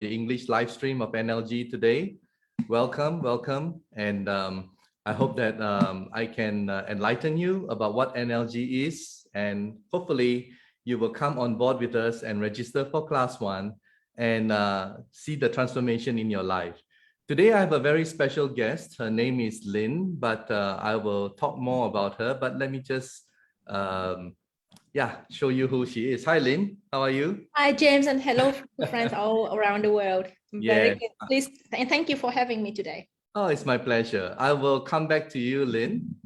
the English live stream of NLG today. Welcome, welcome. And I hope that I can enlighten you about what NLG is, and hopefully you will come on board with us and register for class 1 and see the transformation in your life. Today I have a very special guest. Her name is Lynn, but I will talk more about her. But let me just show you who she is. Hi, Lynn. How are you? Hi, James, and hello to friends all around the world. Very good. Please, and thank you for having me today. Oh, it's my pleasure. I will come back to you, Lynn,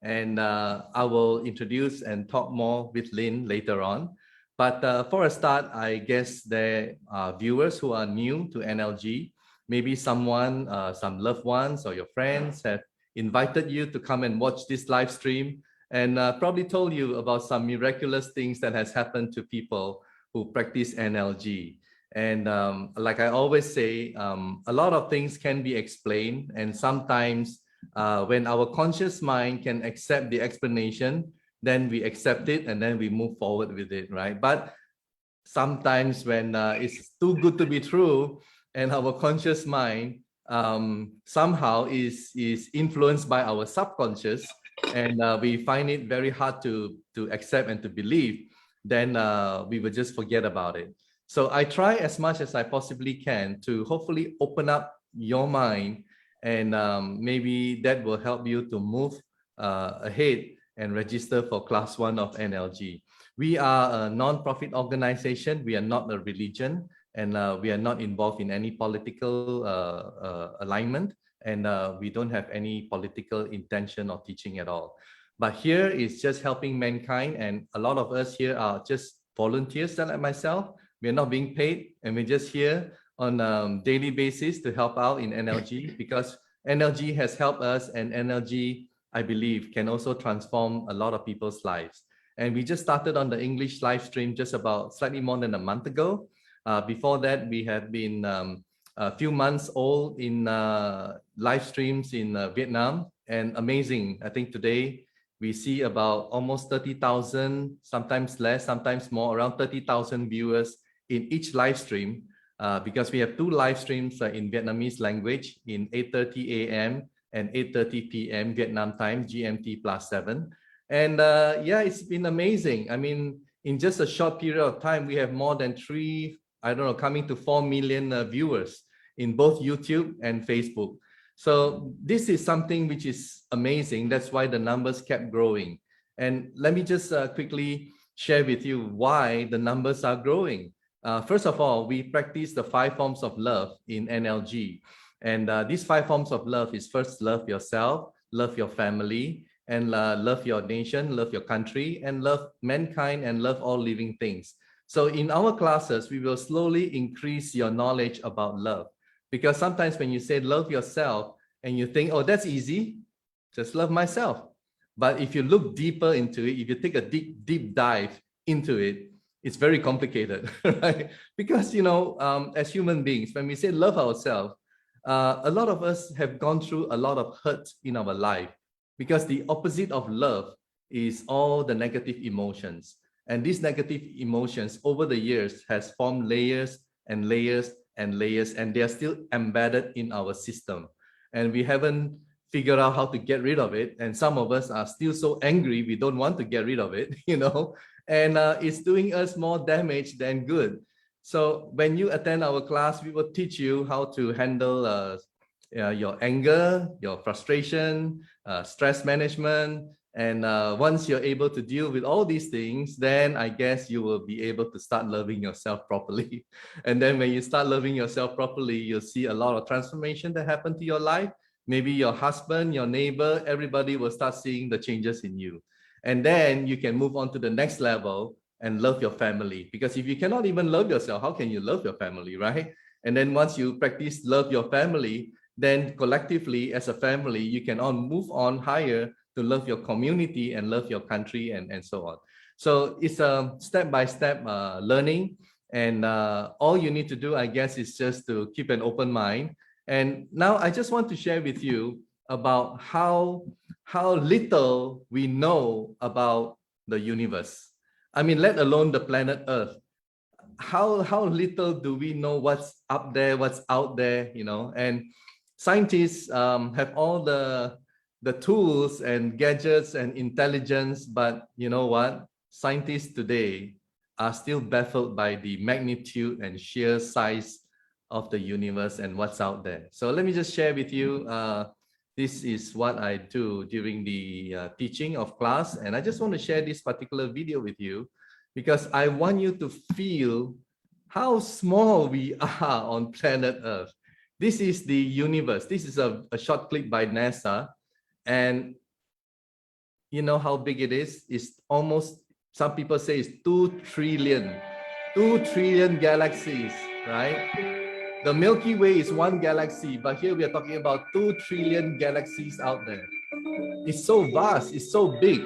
and I will introduce and talk more with Lynn later on. But for a start, I guess there are viewers who are new to NLG. Maybe someone, some loved ones or your friends have invited you to come and watch this live stream, and probably told you about some miraculous things that has happened to people who practice NLG. And like I always say, a lot of things can be explained, and sometimes when our conscious mind can accept the explanation, then we accept it and then we move forward with it, right? But sometimes when it's too good to be true and our conscious mind somehow is influenced by our subconscious, and we find it very hard to accept and to believe, then we will just forget about it. So I try as much as I possibly can to hopefully open up your mind, and maybe that will help you to move ahead and register for class 1 of NLG. We are a non-profit organization. We are not a religion, and we are not involved in any political alignment, and we don't have any political intention or teaching at all. But here is just helping mankind, and a lot of us here are just volunteers like myself. We're not being paid, and we're just here on a daily basis to help out in NLG, because NLG has helped us, and NLG, I believe, can also transform a lot of people's lives. And we just started on the English live stream just about slightly more than a month ago. Before that, we have been a few months old in live streams in Vietnam, and amazing. I think today we see about almost 30,000, sometimes less, sometimes more, around 30,000 viewers in each live stream, because we have 2 live streams in Vietnamese language in 8:30 a.m. and 8:30 p.m. Vietnam time, GMT +7. And yeah, it's been amazing. I mean, in just a short period of time, we have more than coming to 4 million viewers in both YouTube and Facebook. So this is something which is amazing. That's why the numbers kept growing. And let me just quickly share with you why the numbers are growing. First of all, we practice the 5 forms of love in NLG. And these 5 forms of love is first, love yourself, love your family, and love your nation, love your country, and love mankind, and love all living things. So in our classes, we will slowly increase your knowledge about love. Because sometimes when you say love yourself and you think, oh, that's easy, just love myself. But if you look deeper into it, if you take a deep dive into it, it's very complicated, right? Because, you know, as human beings, when we say love ourselves, a lot of us have gone through a lot of hurt in our life, because the opposite of love is all the negative emotions. And these negative emotions over the years has formed layers and layers and layers, and they are still embedded in our system. And we haven't figured out how to get rid of it. And some of us are still so angry, we don't want to get rid of it, you know, and it's doing us more damage than good. So when you attend our class, we will teach you how to handle your anger, your frustration, stress management. And once you're able to deal with all these things, then I guess you will be able to start loving yourself properly. And then when you start loving yourself properly, you'll see a lot of transformation that happen to your life. Maybe your husband, your neighbor, everybody will start seeing the changes in you. And then you can move on to the next level and love your family. Because if you cannot even love yourself, how can you love your family, right? And then once you practice love your family, then collectively as a family, you can all move on higher to love your community and love your country, and so on. So it's a step-by-step learning, and all you need to do, I guess, is just to keep an open mind. And now I just want to share with you about how little we know about the universe. I mean, let alone the planet Earth. how little do we know what's up there, what's out there, you know? And scientists have all the tools and gadgets and intelligence, but you know what? Scientists today are still baffled by the magnitude and sheer size of the universe and what's out there. So let me just share with you. This is what I do during the teaching of class, and I just want to share this particular video with you because I want you to feel how small we are on planet Earth. This is the universe. This is a short clip by NASA. And you know how big it is? It's almost, some people say it's 2 trillion. 2 trillion galaxies, right? The Milky Way is one galaxy, but here we are talking about 2 trillion galaxies out there. It's so vast, it's so big.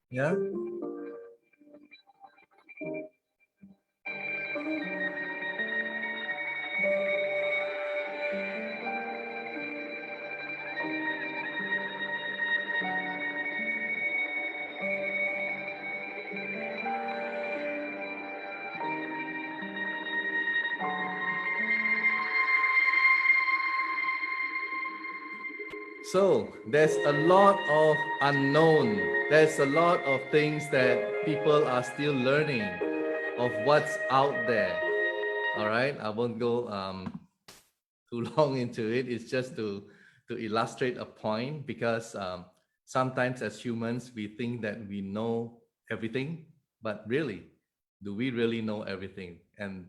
Yeah. So there's a lot of unknown. There's a lot of things that people are still learning of what's out there. All right, I won't go too long into it. It's just to illustrate a point, because sometimes as humans we think that we know everything, but really, do we really know everything? And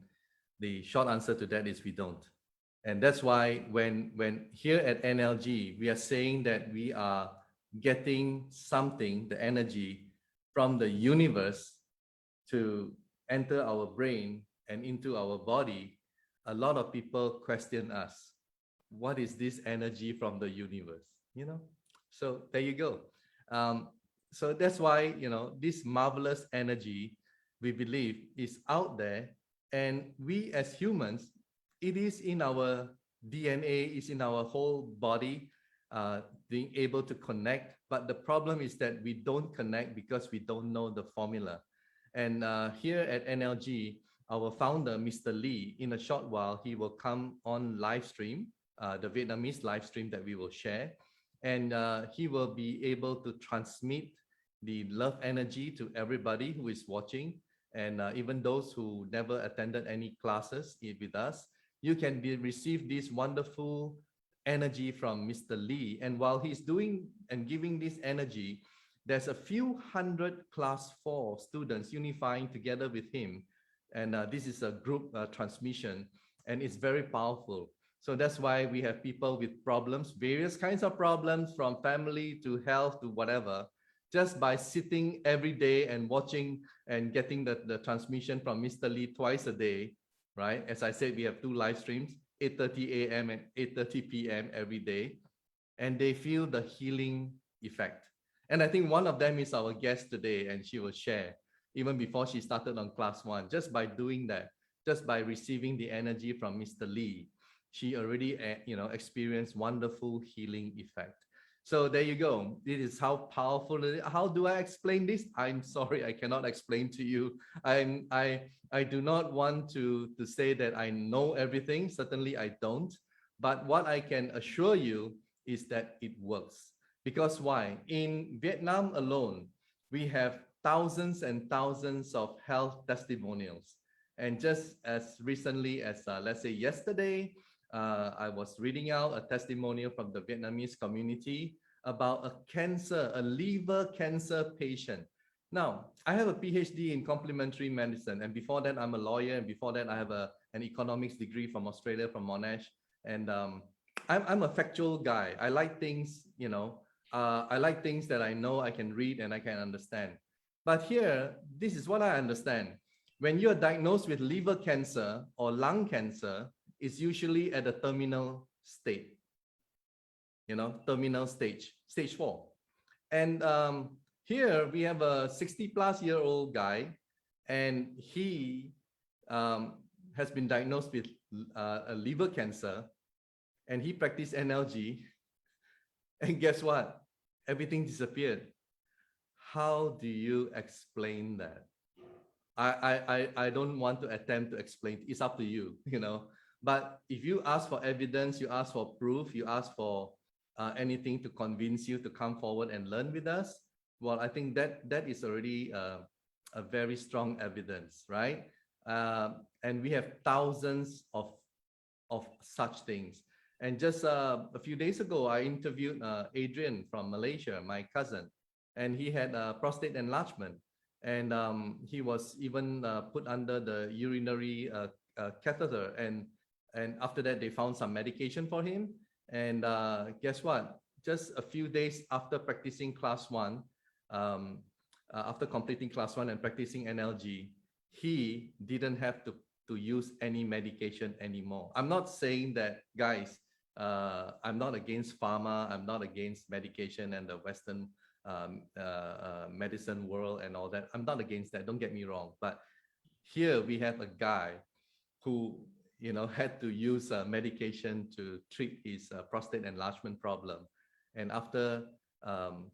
the short answer to that is we don't. And that's why when here at NLG we are saying that we are getting something, the energy from the universe, to enter our brain and into our body, a lot of people question us, what is this energy from the universe, you know? So there you go. So that's why, you know, this marvelous energy, we believe, is out there, and we as humans, it is in our DNA, is in our whole body, being able to connect. But the problem is that we don't connect because we don't know the formula. And here at NLG, our founder, Mr. Lee, in a short while, he will come on live stream, the Vietnamese live stream that we will share. And he will be able to transmit the love energy to everybody who is watching. And even those who never attended any classes with us, you can receive this wonderful energy from Mr. Lee. And while he's doing and giving this energy, there's a few hundred class 4 students unifying together with him. And this is a group transmission, and it's very powerful. So that's why we have people with problems, various kinds of problems, from family to health to whatever, just by sitting every day and watching and getting the transmission from Mr. Lee twice a day, right? As I said, we have 2 live streams, 8:30 a.m. and 8:30 p.m. every day, and they feel the healing effect. And I think one of them is our guest today, and she will share, even before she started on class 1, just by doing that, just by receiving the energy from Mr. Lee, she already, you know, experienced wonderful healing effect. So there you go. This is how powerful it is. How do I explain this? I'm sorry, I cannot explain to you. I do not want to say that I know everything. Certainly I don't. But what I can assure you is that it works. Because why? In Vietnam alone, we have thousands and thousands of health testimonials. And just as recently as, let's say yesterday, I was reading out a testimonial from the Vietnamese community about a cancer, a liver cancer patient. Now, I have a PhD in complementary medicine, and before that, I'm a lawyer, and before that, I have an economics degree from Australia, from Monash. And I'm a factual guy. I like things, you know, I like things that I know I can read and I can understand. But here, this is what I understand. When you're diagnosed with liver cancer or lung cancer, it's usually at a terminal state, you know, terminal stage, stage 4. And here we have a 60-plus-year-old guy, and he has been diagnosed with a liver cancer, and he practiced NLG. And guess what? Everything disappeared. How do you explain that? I don't want to attempt to explain. It's up to you, you know. But if you ask for evidence, you ask for proof, you ask for anything to convince you to come forward and learn with us, well, I think that is already a very strong evidence, right? And we have thousands of such things. And just a few days ago, I interviewed Adrian from Malaysia, my cousin, and he had prostate enlargement. And he was even put under the urinary catheter. And after that, they found some medication for him. And guess what? Just a few days after practicing class 1, after completing class 1 and practicing NLG, he didn't have to use any medication anymore. I'm not saying that, guys, I'm not against pharma, I'm not against medication and the Western medicine world and all that. I'm not against that, don't get me wrong. But here we have a guy who, you know, had to use medication to treat his prostate enlargement problem. And after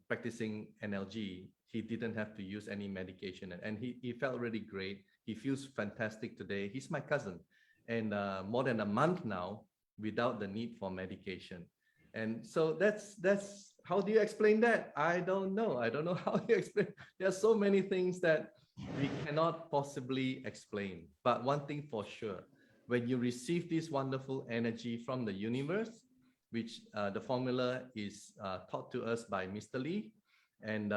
practicing NLG, he didn't have to use any medication. And he felt really great. He feels fantastic today. He's my cousin. And more than a month now without the need for medication. And so that's how do you explain that? I don't know. I don't know how you explain. There are so many things that we cannot possibly explain. But one thing for sure, when you receive this wonderful energy from the universe, which the formula is taught to us by Mr. Lee, and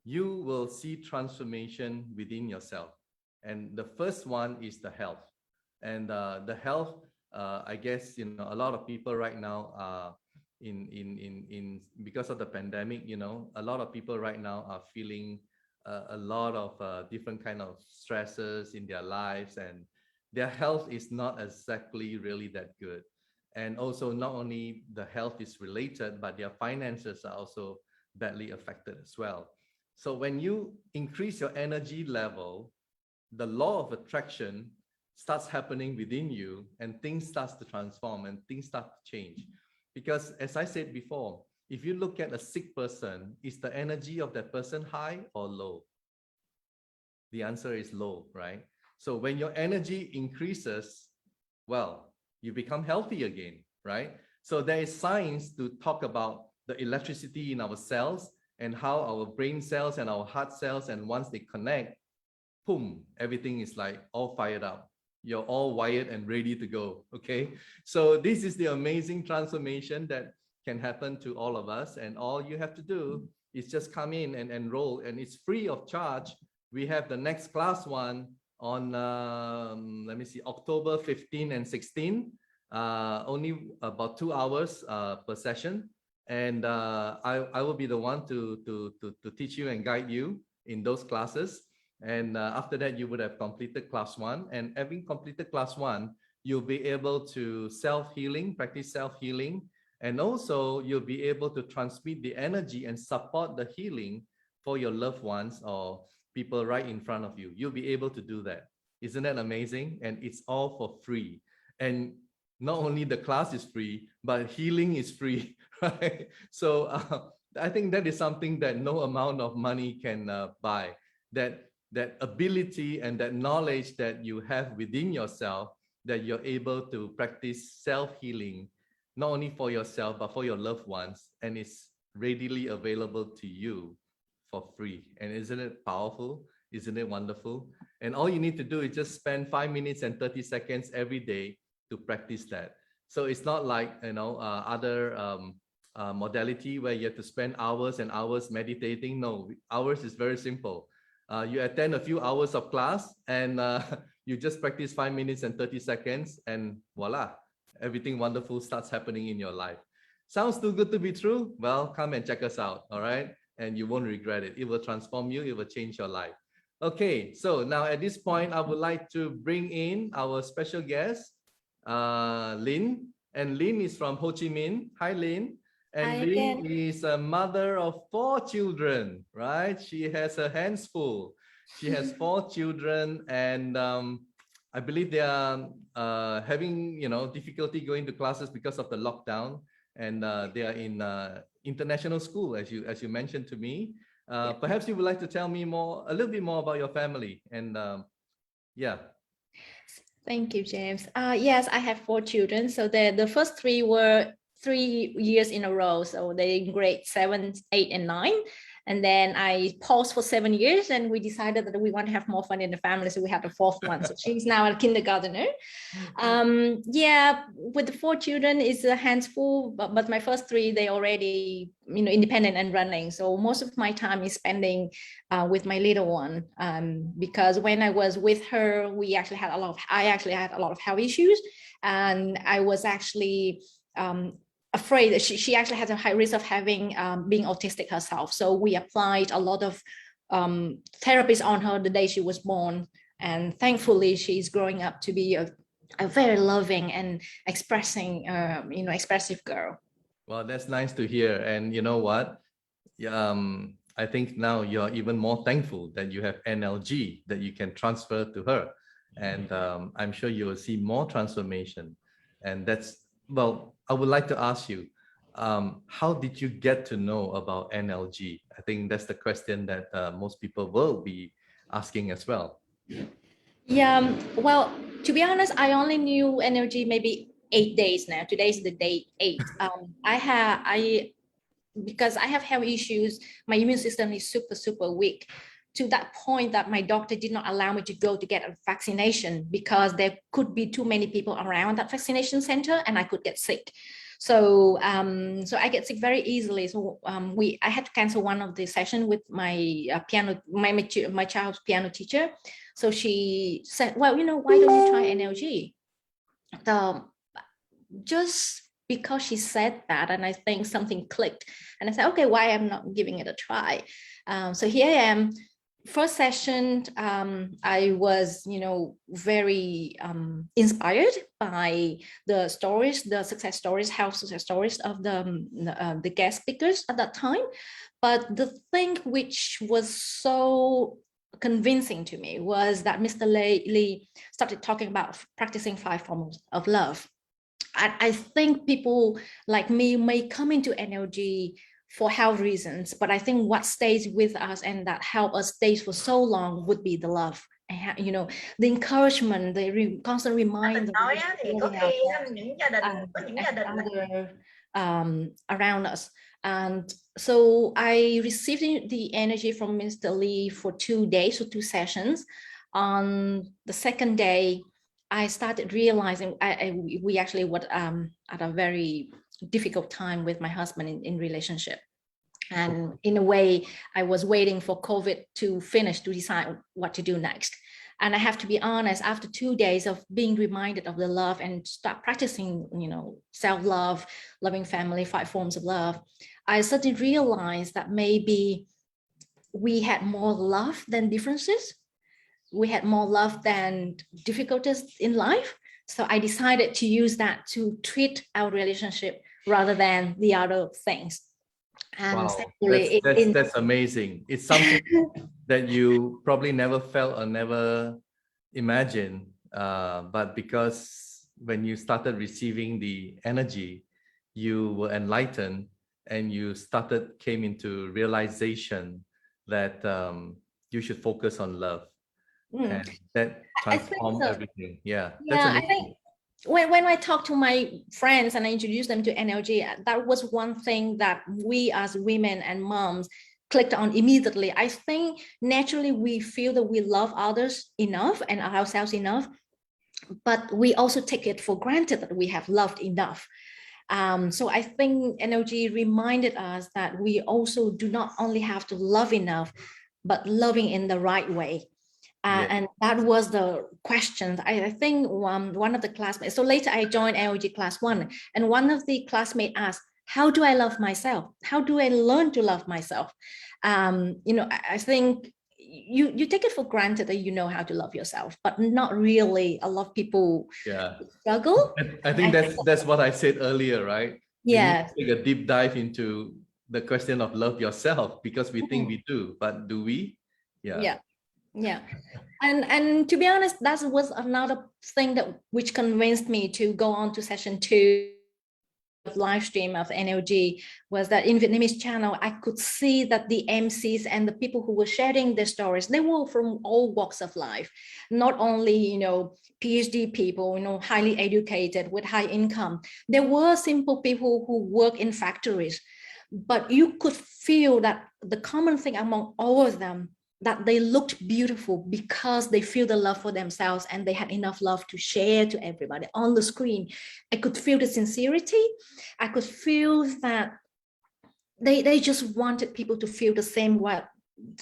you will see transformation within yourself. And the first one is the health. And the health, I guess, you know, a lot of people right now because of the pandemic, you know, a lot of people right now are feeling a lot of different kind of stresses in their lives, and their health is not exactly really that good. And also not only the health is related, but their finances are also badly affected as well. So when you increase your energy level, the law of attraction starts happening within you, and things starts to transform and things start to change. Because as I said before, if you look at a sick person, is the energy of that person high or low? The answer is low, right? So when your energy increases, well, you become healthy again, right? So there is science to talk about the electricity in our cells and how our brain cells and our heart cells, and once they connect, boom, everything is like all fired up. You're all wired and ready to go, okay? So this is the amazing transformation that can happen to all of us. And all you have to do is just come in and enroll, and it's free of charge. We have the next class 1 on, let me see, October 15 and 16, only about 2 hours per session. And I will be the one to teach you and guide you in those classes. And after that, you would have completed class 1. And having completed class 1, you'll be able to self-healing, practice self-healing. And also you'll be able to transmit the energy and support the healing for your loved ones or people right in front of you. You'll be able to do that. Isn't that amazing? And it's all for free. And not only the class is free, but healing is free, right? So I think that is something that no amount of money can buy. That ability and that knowledge that you have within yourself, that you're able to practice self-healing, not only for yourself, but for your loved ones. And it's readily available to you for free. And isn't it powerful? Isn't it wonderful? And all you need to do is just spend 5 minutes and 30 seconds every day to practice that. So it's not like, you know, other modality where you have to spend hours and hours meditating. No, ours is very simple. You attend a few hours of class and you just practice 5 minutes and 30 seconds and voila, everything wonderful starts happening in your life. Sounds too good to be true? Well, come and check us out, all right? And you won't regret it. It will transform you, it will change your life. Okay, so now at this point, I would like to bring in our special guest, Lynn. And Lynn is from Hochiminh. Hi, Lynn. And Hi, Lynn again. is a mother of 4 children, right? She has her hands full. She has 4 children, and I believe they are having, you know, difficulty going to classes because of the lockdown, and they are in international school, as you mentioned to me. Perhaps you would like to tell me a little bit more about your family and yeah. Thank you, James. Yes, I have 4 children. So the first 3 were 3 years in a row. So they're in grade 7, 8, and 9. And then I paused for 7 years and we decided that we want to have more fun in the family. So we had the 4th one. So she's now a kindergartner. Yeah, with the 4 children, it's a handful, but my first 3, they already, independent and running. So most of my time is spending with my little one. Because when I was with her, I actually had a lot of health issues. And I was actually afraid that she actually has a high risk of having being autistic herself. So we applied a lot of therapies on her the day she was born, and thankfully she's growing up to be a very loving and expressive girl. Well, that's nice to hear. And you know what, I think now you're even more thankful that you have NLG that you can transfer to her, and I'm sure you will see more transformation. And that's, well, I would like to ask you, how did you get to know about NLG? I think that's the question that most people will be asking as well. Yeah, well, to be honest, I only knew NLG maybe 8 days now. Today's the day 8. Because I have health issues, my immune system is super weak, to that point that my doctor did not allow me to go to get a vaccination because there could be too many people around that vaccination center and I could get sick. So I get sick very easily. So I had to cancel one of the sessions with my my child's piano teacher. So she said, well, why don't you try NLG? Just because she said that, and I think something clicked, and I said, okay, why I'm not giving it a try? So here I am. First session, I was, very inspired by the stories, the success stories, health success stories of the guest speakers at that time. But the thing which was so convincing to me was that Mr. Lee started talking about practicing 5 forms of love. I think people like me may come into NLG for health reasons, but I think what stays with us and that help us stay for so long would be the love, and, the encouragement, the constant reminder around us. And so I received the energy from Mr. Lee for 2 days, so 2 sessions. On the second day, I started realizing we actually were at a very difficult time with my husband in relationship. And in a way, I was waiting for COVID to finish to decide what to do next. And I have to be honest, after 2 days of being reminded of the love and start practicing, self-love, loving family, 5 forms of love, I suddenly realized that maybe we had more love than differences. We had more love than difficulties in life. So I decided to use that to treat our relationship rather than the other things. And wow, that's amazing. It's something that you probably never felt or never imagined. But because when you started receiving the energy, you were enlightened and you came into realization that you should focus on love. And that transformed everything. Yeah, that's amazing. I think when I talk to my friends and I introduce them to NLG, that was one thing that we as women and moms clicked on immediately. I think naturally we feel that we love others enough and ourselves enough, but we also take it for granted that we have loved enough. So I think NLG reminded us that we also do not only have to love enough, but loving in the right way. And that was the question. I think one of the classmates, so later I joined NLG class 1, and one of the classmates asked, how do I love myself? How do I learn to love myself? I think you take it for granted that you know how to love yourself, but not really. A lot of people struggle. I think that's what I said earlier, right? Yeah. We need to take a deep dive into the question of love yourself, because we think we do, but do we? Yeah. And to be honest, that was another thing which convinced me to go on to session 2 of live stream of NLG was that in Vietnamese channel, I could see that the MCs and the people who were sharing their stories, they were from all walks of life, not only, you know, PhD people, you know, highly educated with high income. There were simple people who work in factories, but you could feel that the common thing among all of them, that they looked beautiful because they feel the love for themselves and they had enough love to share to everybody on the screen. I could feel the sincerity. I could feel that they just wanted people to feel the same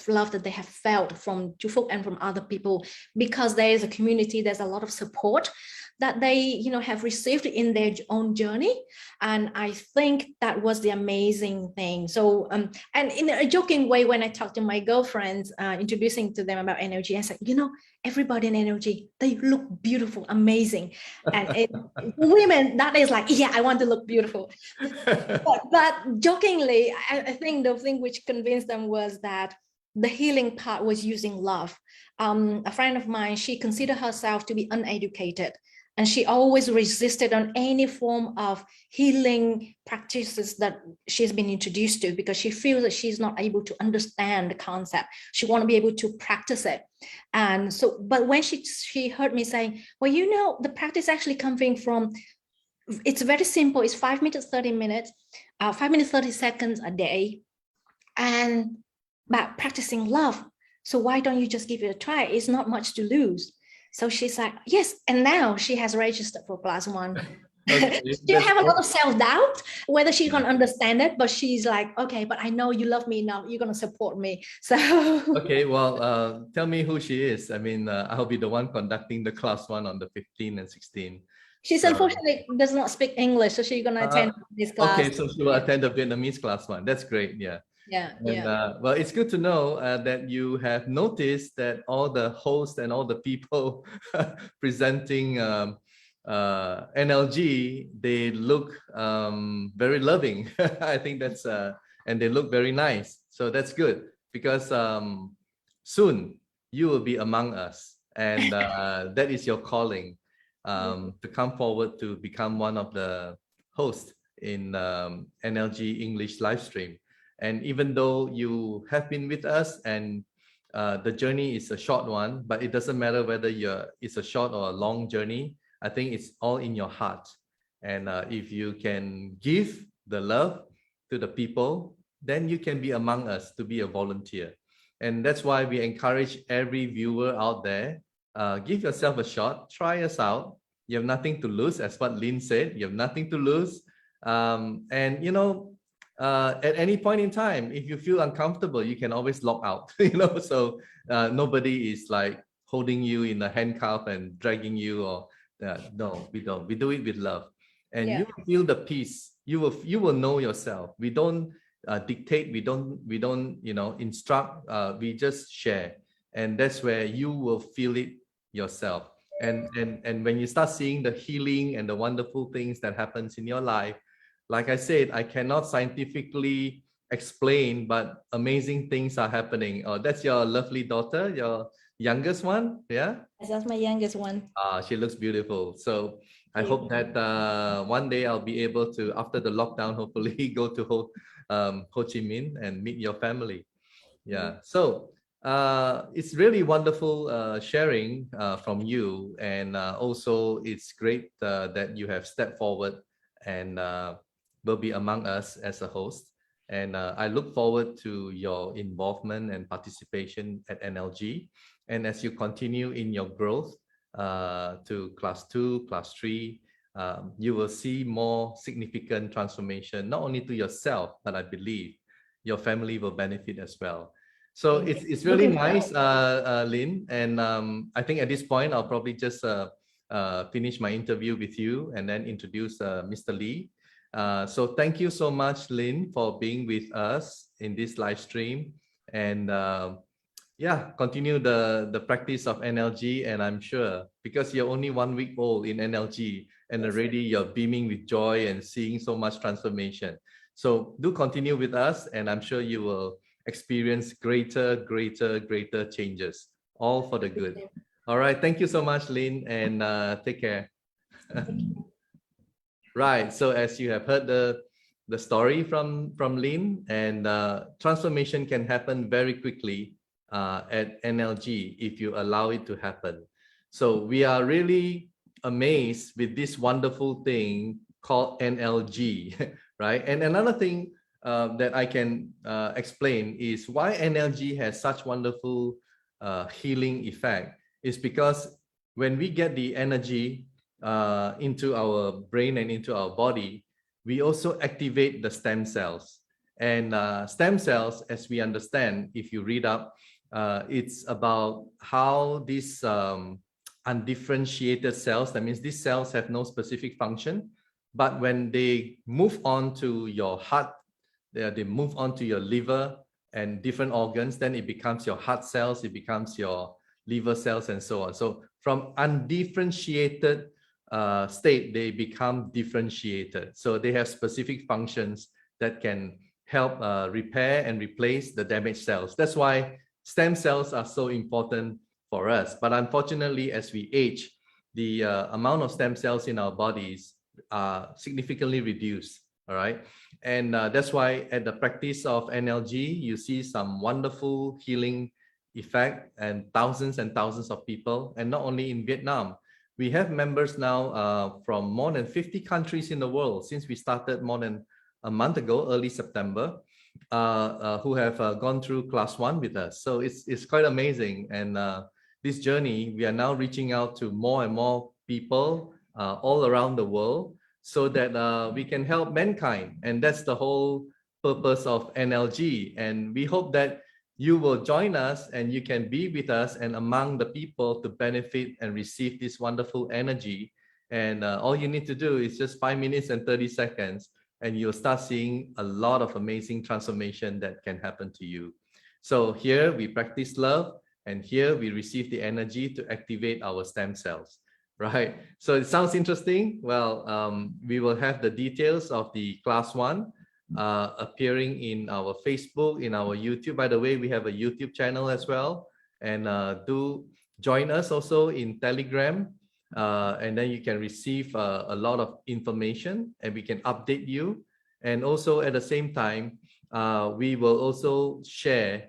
love that they have felt from Chu Phúc and from other people, because there is a community, there's a lot of support that they, you know, have received in their own journey. And I think that was the amazing thing. So, and in a joking way, when I talked to my girlfriends, introducing to them about NLG, I said, you know, everybody in NLG, they look beautiful, amazing. And women, that is like, yeah, I want to look beautiful. but jokingly, I think the thing which convinced them was that the healing part was using love. A friend of mine, she considered herself to be uneducated, and she always resisted on any form of healing practices that she's been introduced to, because she feels that she's not able to understand the concept. She wants to be able to practice it. And so, but when she heard me saying, well, you know, the practice actually coming from, it's very simple. It's 5 minutes, 30 minutes, 5 minutes, 30 seconds a day. And about practicing love. So why don't you just give it a try? It's not much to lose. So she's like, yes. And now she has registered for +1. Okay, She have a lot of self-doubt whether she can understand it, but she's like, okay, but I know you love me enough, you're going to support me. So okay, well, tell me who she is. I mean, I'll be the one conducting the +1 on the 15 and 16. She's unfortunately does not speak English, so she's going to attend this class. Okay, so she will attend the Vietnamese +1. That's great. Yeah. Yeah. And well, it's good to know that you have noticed that all the hosts and all the people presenting NLG, they look very loving. I think that's and they look very nice. So that's good, because soon you will be among us, and that is your calling, to come forward to become one of the hosts in NLG English live stream. And even though you have been with us, and the journey is a short one, but it doesn't matter whether it's a short or a long journey. I think it's all in your heart. And if you can give the love to the people, then you can be among us to be a volunteer. And that's why we encourage every viewer out there, give yourself a shot, try us out. You have nothing to lose, as what Lynn said, you have nothing to lose. And you know, at any point in time, if you feel uncomfortable, you can always log out, you know, so nobody is like holding you in a handcuff and dragging you, or no, we don't. We do it with love, and you feel the peace. You will know yourself. We don't dictate. We don't you know, instruct. We just share, and that's where you will feel it yourself. And when you start seeing the healing and the wonderful things that happens in your life, like I said, I cannot scientifically explain, but amazing things are happening. Oh, that's your lovely daughter, your youngest one, yeah? That's my youngest one. She looks beautiful. So I hope that one day I'll be able to, after the lockdown, hopefully go to Ho Chi Minh and meet your family. Yeah. So it's really wonderful sharing from you, and also it's great that you have stepped forward and will be among us as a host. And I look forward to your involvement and participation at NLG. And as you continue in your growth to +2, +3, you will see more significant transformation, not only to yourself, but I believe your family will benefit as well. So it's really nice, Lynn. And I think at this point, I'll probably just finish my interview with you and then introduce Mr. Lee. So thank you so much, Lynn, for being with us in this live stream. And yeah, continue the practice of NLG. And I'm sure, because you're only 1 week old in NLG, and already you're beaming with joy and seeing so much transformation. So do continue with us, and I'm sure you will experience greater changes, all for the good. All right. Thank you so much, Lynn, and take care. Right. So as you have heard the story from Lynn, and transformation can happen very quickly at NLG if you allow it to happen. So we are really amazed with this wonderful thing called NLG, right? And another thing that I can explain is why NLG has such wonderful healing effect is because when we get the energy into our brain and into our body, we also activate the stem cells. And stem cells, as we understand, if you read up, it's about how these undifferentiated cells, that means these cells have no specific function, but when they move on to your heart, they move on to your liver and different organs, then it becomes your heart cells, it becomes your liver cells, and so on. So from undifferentiated state, they become differentiated. So they have specific functions that can help repair and replace the damaged cells. That's why stem cells are so important for us. But unfortunately, as we age, the amount of stem cells in our bodies are significantly reduced. All right. And that's why at the practice of NLG, you see some wonderful healing effect and thousands of people. And not only in Vietnam, we have members now from more than 50 countries in the world since we started more than a month ago, early September, who have gone through class 1 with us. So it's quite amazing. And this journey, we are now reaching out to more and more people all around the world so that we can help mankind. And that's the whole purpose of NLG. And we hope that you will join us and you can be with us and among the people to benefit and receive this wonderful energy. And all you need to do is just 5 minutes and 30 seconds, and you'll start seeing a lot of amazing transformation that can happen to you. So here we practice love, and here we receive the energy to activate our stem cells, right? So it sounds interesting. Well, we will have the details of the class 1 appearing in our Facebook, in our YouTube. By the way, we have a YouTube channel as well, and do join us also in Telegram, and then you can receive a lot of information and we can update you. And also at the same time, we will also share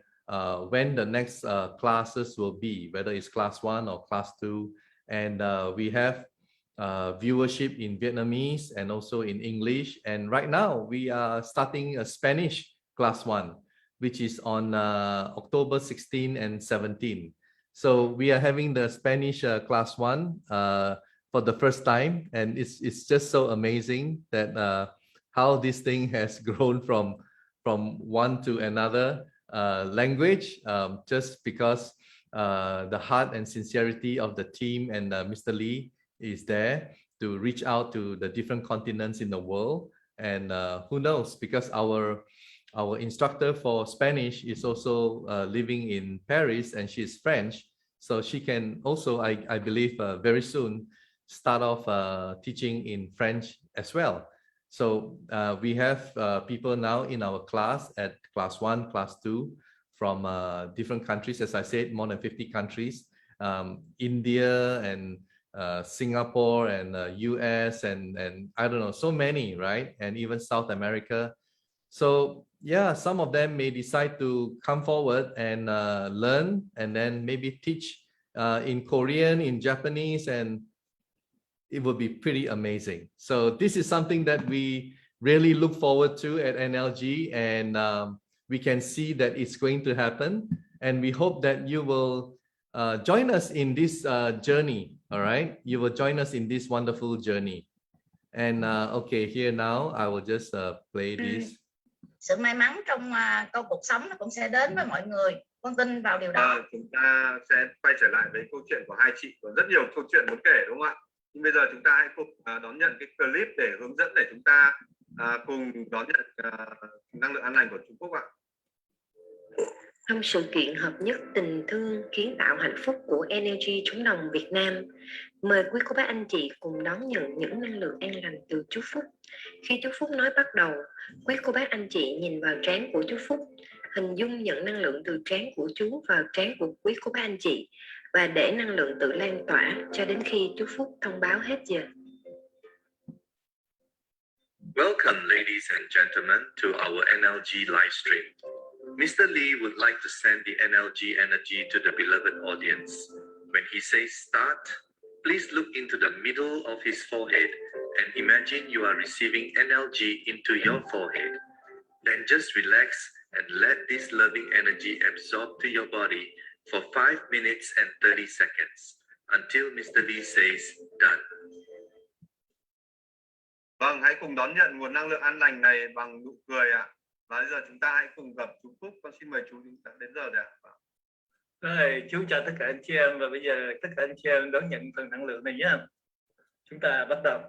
when the next classes will be, whether it's class 1 or class 2. And we have viewership in Vietnamese and also in English. And right now we are starting a Spanish class 1, which is on October 16 and 17. So we are having the Spanish class 1 for the first time. And it's just so amazing that how this thing has grown from one to another language, just because the heart and sincerity of the team and Mr. Lee is there to reach out to the different continents in the world. And who knows, because our instructor for Spanish is also living in Paris, and she's French, so she can also, I believe, very soon start off teaching in French as well. So we have people now in our class at class 1, class 2 from different countries. As I said, more than 50 countries, India and Singapore and US and I don't know, so many, right? And even South America. So yeah, some of them may decide to come forward and learn, and then maybe teach in Korean, in Japanese, and it would be pretty amazing. So this is something that we really look forward to at NLG, and we can see that it's going to happen. And we hope that you will join us in this journey. All right, you will join us in this wonderful journey. And okay, here now I will just play this. Sự may mắn trong câu cuộc sống nó cũng sẽ đến với mọi người. Con tin vào điều đó. Chúng ta sẽ quay trở lại với câu chuyện của hai chị, có rất nhiều câu chuyện muốn kể, đúng không ạ? Nhưng bây giờ chúng ta hãy cùng đón nhận cái clip để hướng dẫn để chúng ta cùng đón nhận năng lượng an lành của Trung Quốc ạ. Trong sự kiện hợp nhất tình thương kiến tạo hạnh phúc của NLG Trống Đồng Việt Nam, mời quý cô bác anh chị cùng đón nhận những năng lượng an lành từ chú Phúc. Khi chú Phúc nói bắt đầu, quý cô bác anh chị nhìn vào trán của chú Phúc, hình dung nhận năng lượng từ trán của chú vào trán của quý cô bác anh chị và để năng lượng tự lan tỏa cho đến khi chú Phúc thông báo hết giờ. Welcome, ladies and gentlemen, to our NLG live stream. Mr. Lee would like to send the NLG energy to the beloved audience. When he says start, please look into the middle of his forehead and imagine you are receiving NLG into your forehead. Then just relax and let this loving energy absorb to your body for 5 minutes and 30 seconds until Mr. Lee says done. Vâng, hãy cùng đón nhận nguồn năng lượng an lành này bằng nụ cười ạ. Và bây giờ chúng ta hãy cùng gặp chú Phúc. Con xin mời chú, chúng ta đến giờ rồi ạ. Rồi, chú chào tất cả anh chị em và bây giờ tất cả anh chị em đón nhận phần năng lượng này nhé. Chúng ta bắt đầu.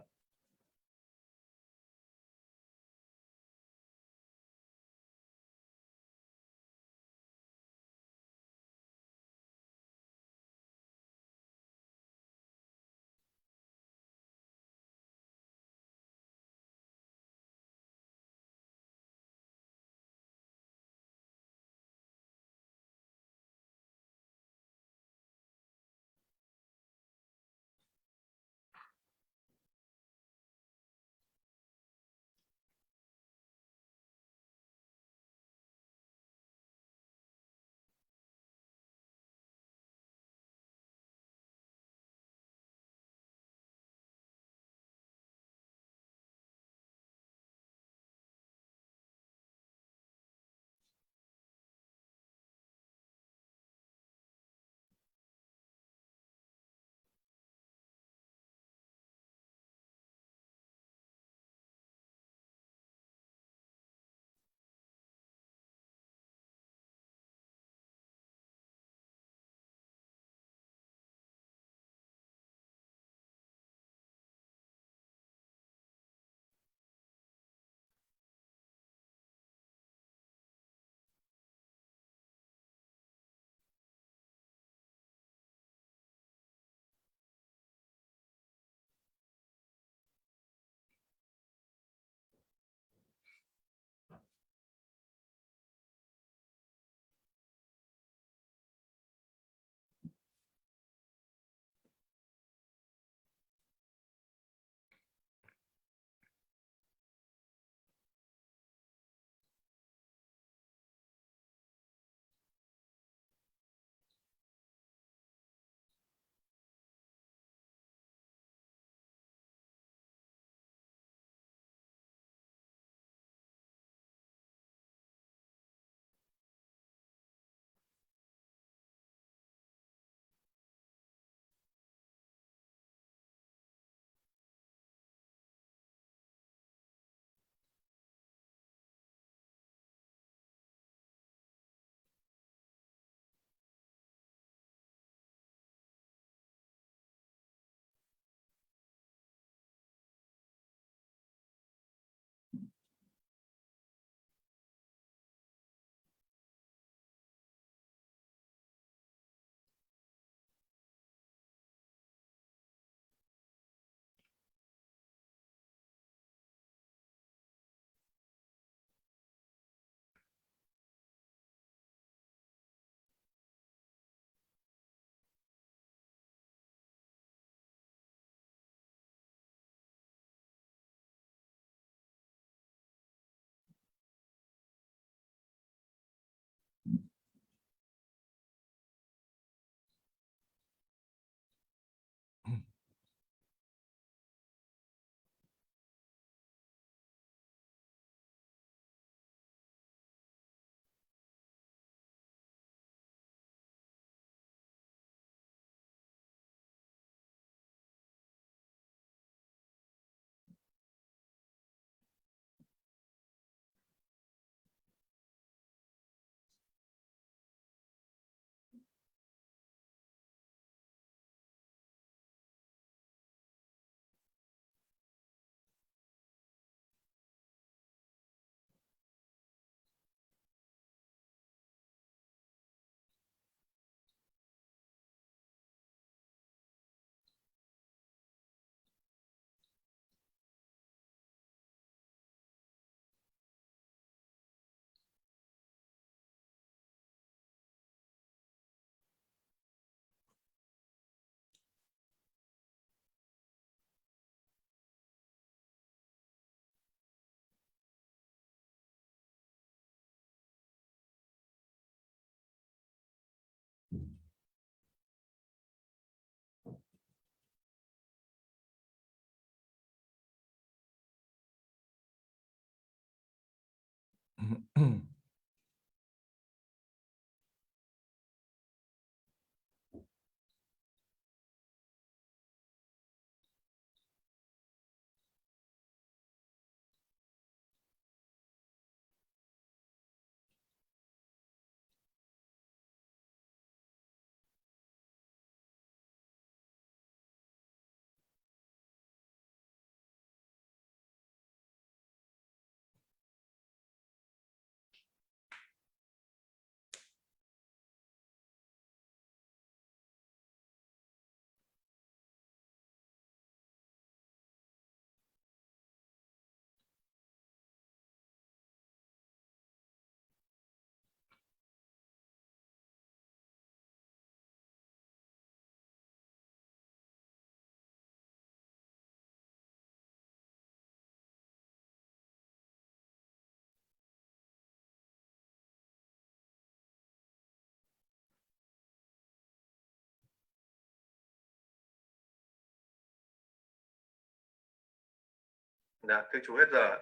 Dạ, thưa chú hết giờ ạ.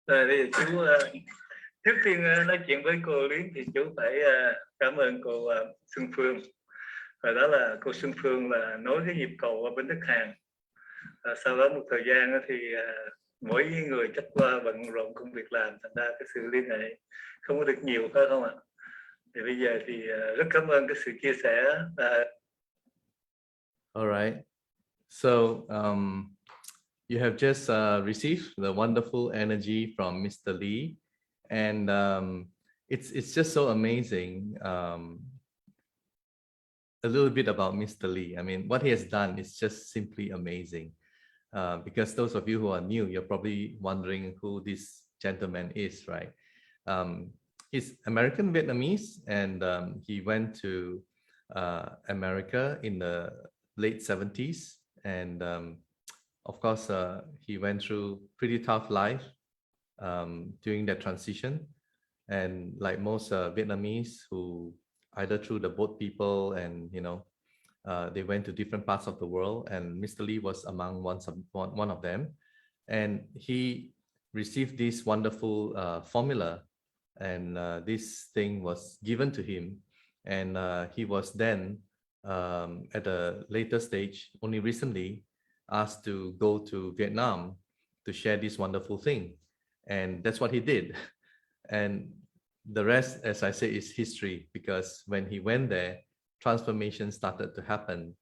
Rồi bây giờ chú trước tiên nói chuyện với cô Luyến thì chú phải cảm ơn cô Xuân Phương. Và đó là cô Xuân Phương là nối cái nhịp cầu ở bên Đức Hàn. Sau đó một thời gian thì mỗi người chắc qua bận rộn công việc làm, thành ra cái sự liên hệ không có được nhiều, phải không ạ? Thì bây giờ thì rất cảm ơn cái sự chia sẻ. All right. So you have just received the wonderful energy from Mr. Lee, and it's just so amazing. A little bit about Mr. Lee. I mean, what he has done is just simply amazing. Because those of you who are new, you're probably wondering who this gentleman is, right? He's American Vietnamese, and he went to America in the late 70s, and of course he went through pretty tough life during that transition, and like most Vietnamese who either through the boat people and they went to different parts of the world, and Mr. Lee was among one of them, and he received this wonderful formula, and this thing was given to him, and he was then at a later stage, only recently, asked to go to Vietnam to share this wonderful thing, and that's what he did. And the rest, as I say, is history, because when he went there, transformation started to happen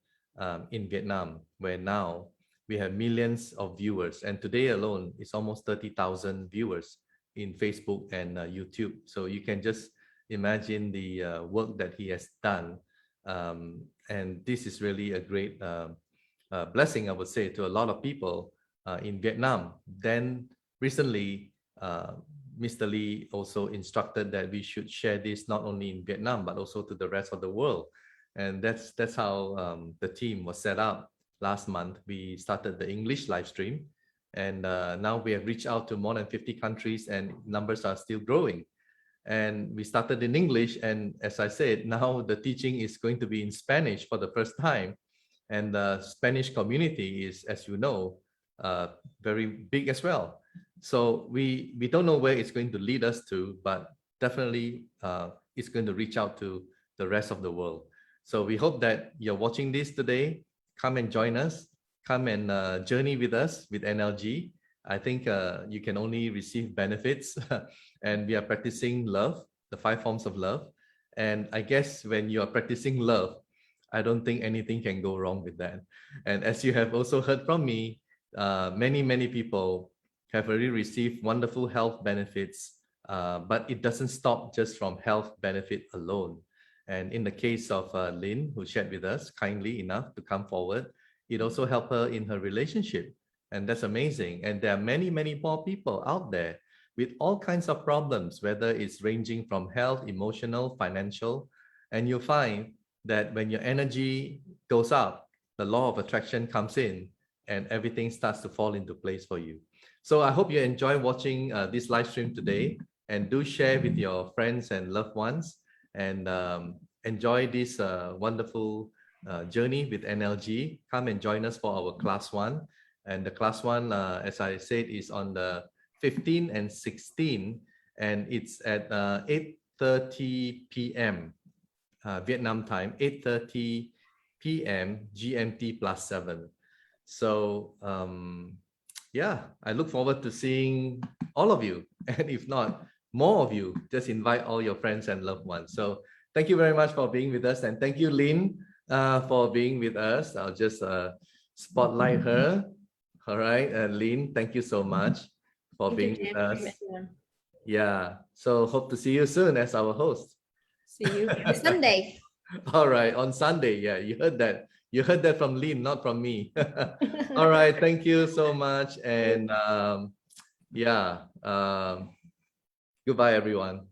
in Vietnam, where now we have millions of viewers, and today alone it's almost 30,000 viewers in Facebook and YouTube. So you can just imagine the work that he has done, and this is really a great blessing, I would say, to a lot of people in Vietnam. Then recently, Mr. Lee also instructed that we should share this not only in Vietnam, but also to the rest of the world. And that's how the team was set up. Last month, we started the English live stream, and now we have reached out to more than 50 countries, and numbers are still growing. And we started in English, and as I said, now the teaching is going to be in Spanish for the first time. And the Spanish community is, as you know, very big as well. So we don't know where it's going to lead us to, but definitely it's going to reach out to the rest of the world. So we hope that you're watching this today. Come and join us. Come and journey with us with NLG. I think you can only receive benefits, and we are practicing love, the 5 forms of love. And I guess when you are practicing love, I don't think anything can go wrong with that. And as you have also heard from me, many people have already received wonderful health benefits, but it doesn't stop just from health benefit alone. And in the case of Lynn, who shared with us kindly enough to come forward, it also helped her in her relationship. And that's amazing. And there are many more people out there with all kinds of problems, whether it's ranging from health, emotional, financial. And you'll find that when your energy goes up, the law of attraction comes in, and everything starts to fall into place for you. So I hope you enjoy watching this live stream today, and do share with your friends and loved ones, and enjoy this wonderful journey with NLG, come and join us for our class 1. And the class 1, as I said, is on the 15 and 16, and it's at 8:30 p.m. Vietnam time, 8:30 p.m. GMT +7. So yeah, I look forward to seeing all of you, and if not more of you, just invite all your friends and loved ones. So thank you very much for being with us, and thank you, Lynn, for being with us. I'll just spotlight her. All right, Lynn, thank you so much for being with us. Yeah, so hope to see you soon as our host. See you this Sunday. All right, on Sunday. Yeah, you heard that. You heard that from Lynn, not from me. All right, thank you so much. And yeah, goodbye, everyone.